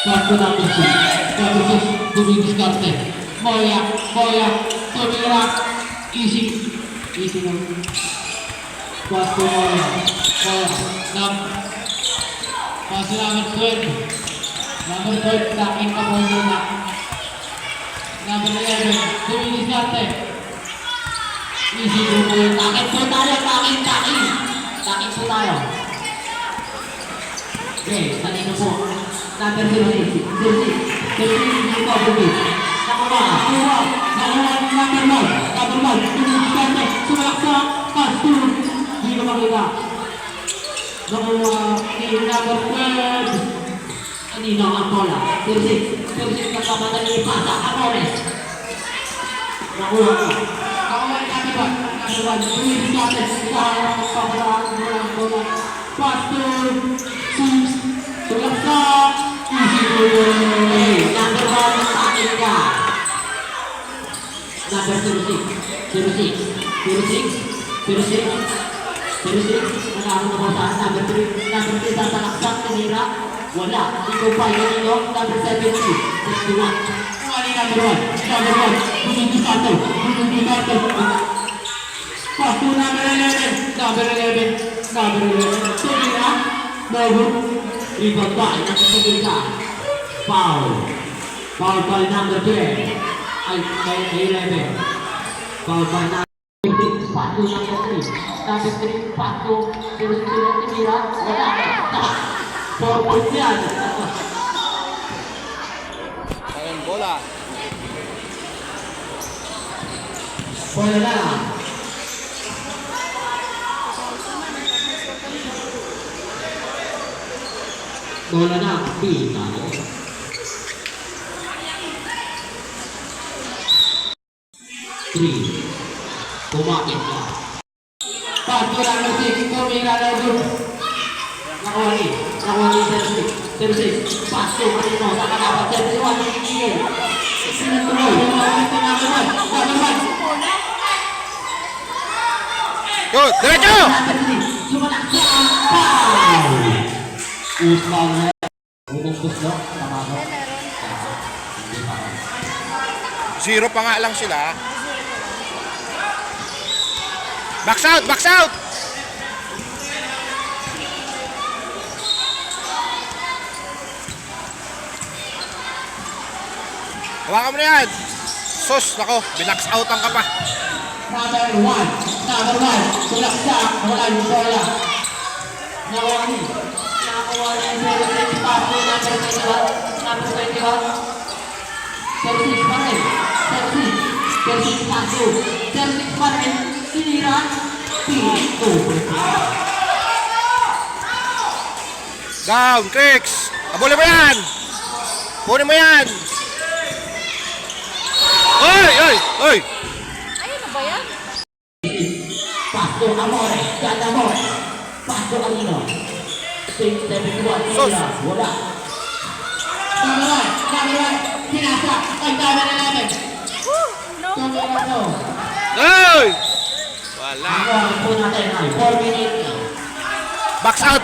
Kartu number 6. Number 6, dumidiskarte. Moya, tumira. Easy. Easy lang. Kartu Moya. Pasok number 12. Number 12, takin ka po muna. Number 11, dumidiskarte. Easy po po yun. Takin po tayo, takin po tayo. Okay, kanino po? Number 06, dito, bubis. Nakuha, number 1, dumidiskarte. Sumalaksak, pass to. Hindi ko makita. Nakuha, number 12. Kanino ang bola? 06 nagpapadali pasa, Amores. Nakuha ka. Nakuha ni number 1, dumidiskarte. Ikaharap ang papadaan, bola. Pass to 6. Sulaksak. Easy po yun. Number 1, sa akin ka. Number 06. Nakaroon na po saan. Number 3, sasalaksak, tumira. Wala. Ikaw pa, yun nyo. Number 70. 61. Kuha ni number 1. Dumidiskarte. Pass to number 11. Tumira. No. Rebound by number 2. Foul by number 12. Ay 11. Foul by number 15. Pato number 3. Number 3, pato. Sulit tira. Wala. Tama. 4 points yan. Ayun, bola. Bola na. Bola na, pita. Three. Kumakit ka. Pato lang ng 6. Tumira na doon. Nakuha ni 06. Pato, kanino. Nakalapat 71. Nakikigil. Sinutuloy. Number 1. Go, diretso! Sumalak sa foul. Usman na. Unang gusto. Tama ko. Zero pa nga lang sila. Box out! Hawakan mo na yan. Sus, nako, binax outan ka pa. Number 1. Sulaksak. Wala yung bola. Nakuha ni 06. Paso number 21. 36 pa rin. 36 paso. 36 pa rin. Sinira. Pito. Down, Cricks. Abulin mo yan. Kunin mo yan. Oy! Ayun na ba yan? Paso Amores. Paso Alino. 671. Sus. Wala. Number 1. Pinasa. Ay, number 11. No. Oy! Wala. Ako ang po natin ay 4 minutes. Box out!